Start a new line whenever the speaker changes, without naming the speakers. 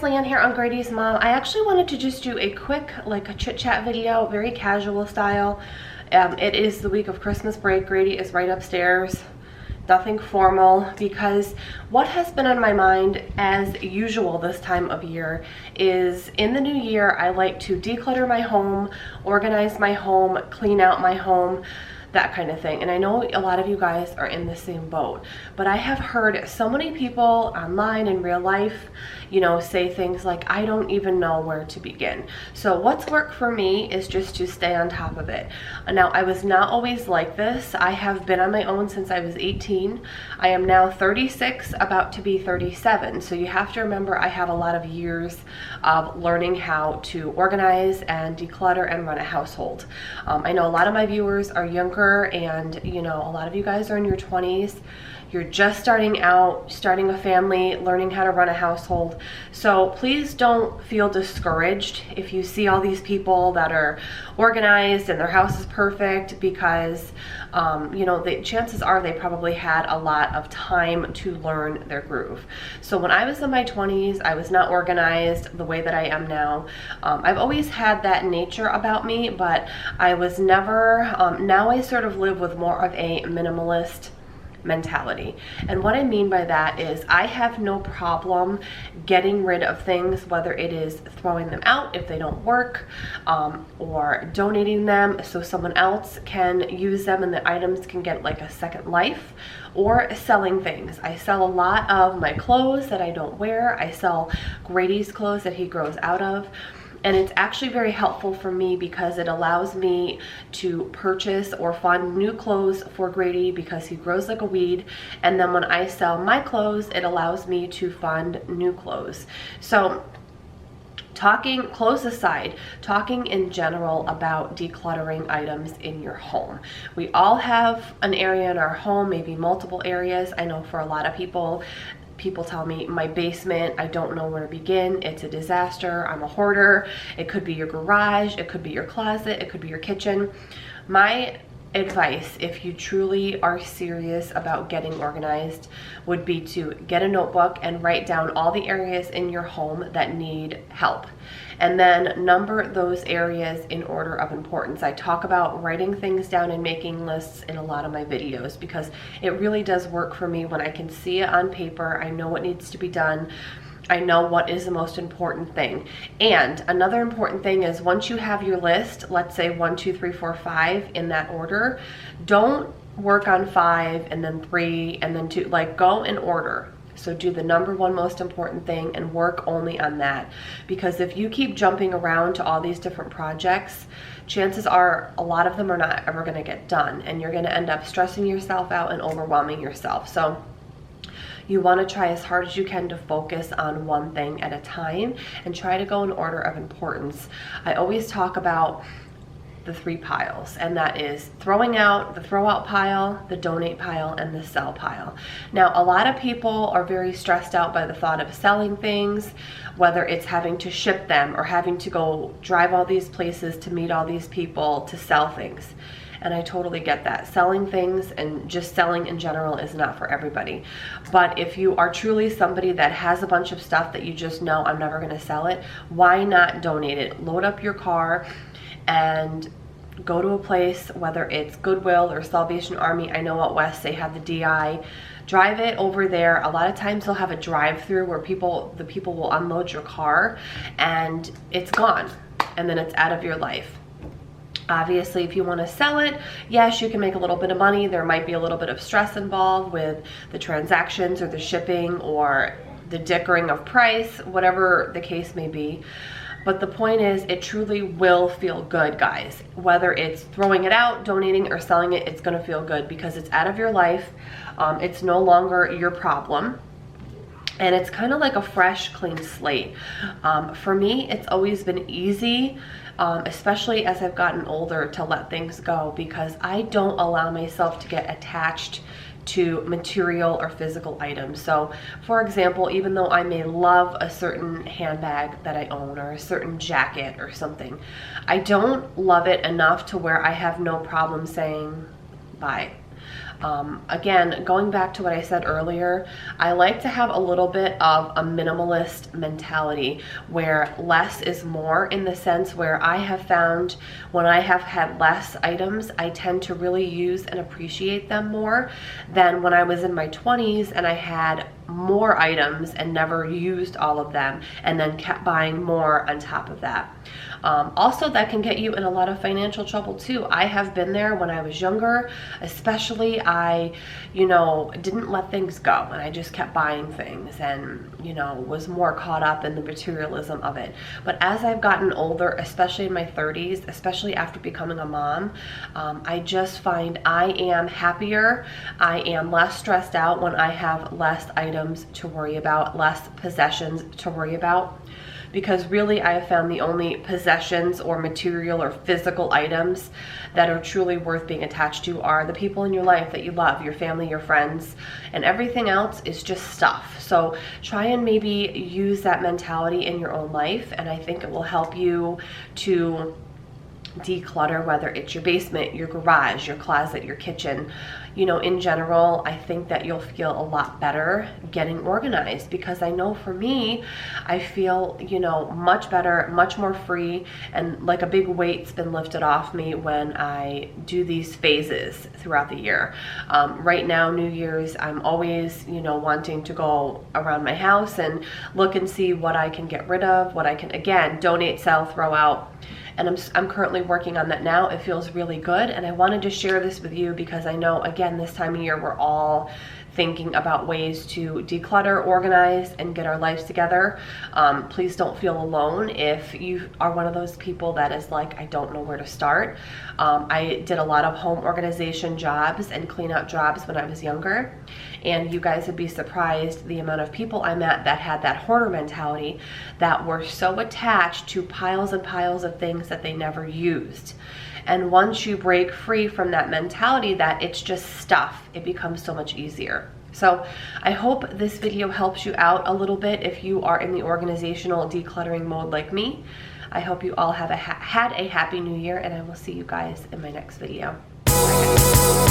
Leanne here on Grady's Mom. I actually wanted to just do a quick, like a chit chat video, very casual style. It is the week of Christmas break. Grady is right upstairs. Nothing formal, because what has been on my mind as usual this time of year is in the new year, I like to declutter my home, organize my home, clean out my home, that kind of thing. And I know a lot of you guys are in the same boat, but I have heard so many people online in real life, you know, say things like, I don't even know where to begin. So what's worked for me is just to stay on top of it. Now, I was not always like this. I have been on my own since I was 18. I am now 36, about to be 37. So you have to remember, I have a lot of years of learning how to organize and declutter and run a household. I know a lot of my viewers are younger, and you know, a lot of you guys are in your 20s. You're just starting out, starting a family, learning how to run a household. So please don't feel discouraged if you see all these people that are organized and their house is perfect, because you know, the chances are they probably had a lot of time to learn their groove. So when I was in my 20s, I was not organized the way that I am now. I've always had that nature about me, but I was never, now I sort of live with more of a minimalist mentality. And what I mean by that is I have no problem getting rid of things, whether it is throwing them out if they don't work, or donating them so someone else can use them and the items can get like a second life, or selling things. I sell a lot of my clothes that I don't wear. I sell Grady's clothes that he grows out of. And it's actually very helpful for me because it allows me to purchase or fund new clothes for Grady because he grows like a weed. And then when I sell my clothes, it allows me to fund new clothes. So talking, clothes aside, talking in general about decluttering items in your home. We all have an area in our home, maybe multiple areas. I know for a lot of people tell me, my basement, I don't know where to begin. It's a disaster. I'm a hoarder. It could be your garage. It could be your closet. It could be your kitchen. My advice, if you truly are serious about getting organized, would be to get a notebook and write down all the areas in your home that need help. And then number those areas in order of importance. I talk about writing things down and making lists in a lot of my videos because it really does work for me when I can see it on paper. I know what needs to be done. I know what is the most important thing. And another important thing is once you have your list, let's say 1, 2, 3, 4, 5 in that order, don't work on 5 and then 3 and then 2, like go in order. So do the number one most important thing and work only on that. Because if you keep jumping around to all these different projects, chances are a lot of them are not ever gonna get done, and you're gonna end up stressing yourself out and overwhelming yourself. So you want to try as hard as you can to focus on one thing at a time and try to go in order of importance. I always talk about the 3 piles, and that is throwing out, the throw out pile, the donate pile, and the sell pile. Now, a lot of people are very stressed out by the thought of selling things, whether it's having to ship them or having to go drive all these places to meet all these people to sell things. And I totally get that. Selling things and just selling in general is not for everybody. But if you are truly somebody that has a bunch of stuff that you just know, I'm never gonna sell it, why not donate it? Load up your car and go to a place, whether it's Goodwill or Salvation Army. I know out west they have the DI. Drive it over there. A lot of times they'll have a drive-through where the people will unload your car and it's gone, and then it's out of your life. Obviously, if you want to sell it, yes, you can make a little bit of money. There might be a little bit of stress involved with the transactions or the shipping or the dickering of price, whatever the case may be. But the point is, it truly will feel good, guys. Whether it's throwing it out, donating, or selling it, it's gonna feel good because it's out of your life. It's no longer your problem. And it's kind of like a fresh, clean slate. For me, it's always been easy, especially as I've gotten older, to let things go because I don't allow myself to get attached to material or physical items. So for example, even though I may love a certain handbag that I own or a certain jacket or something, I don't love it enough to where I have no problem saying bye. Again, going back to what I said earlier, I like to have a little bit of a minimalist mentality where less is more, in the sense where I have found when I have had less items, I tend to really use and appreciate them more than when I was in my 20s and I had more items and never used all of them and then kept buying more on top of that. Also, that can get you in a lot of financial trouble too. I have been there when I was younger, especially. I, didn't let things go and I just kept buying things and, was more caught up in the materialism of it. But as I've gotten older, especially in my 30s, especially after becoming a mom, I just find I am happier. I am less stressed out when I have less items to worry about, less possessions to worry about. Because really I have found the only possessions or material or physical items that are truly worth being attached to are the people in your life that you love, your family, your friends, and everything else is just stuff. So try and maybe use that mentality in your own life, and I think it will help you to declutter, whether it's your basement, your garage, your closet, your kitchen. In general, I think that you'll feel a lot better getting organized, because I know for me, I feel, much better, much more free, and like a big weight's been lifted off me when I do these phases throughout the year. Right now, New Year's, I'm always, wanting to go around my house and look and see what I can get rid of, what I can, again, donate, sell, throw out. And I'm currently working on that now. It feels really good, and I wanted to share this with you because I know, again, this time of year we're all thinking about ways to declutter, organize, and get our lives together. Please don't feel alone if you are one of those people that is like, I don't know where to start. I did a lot of home organization jobs and clean out jobs when I was younger, and you guys would be surprised the amount of people I met that had that hoarder mentality, that were so attached to piles and piles of things that they never used. And once you break free from that mentality that it's just stuff, it becomes so much easier. So I hope this video helps you out a little bit if you are in the organizational decluttering mode like me. I hope you all have had a happy new year, and I will see you guys in my next video. Bye, guys.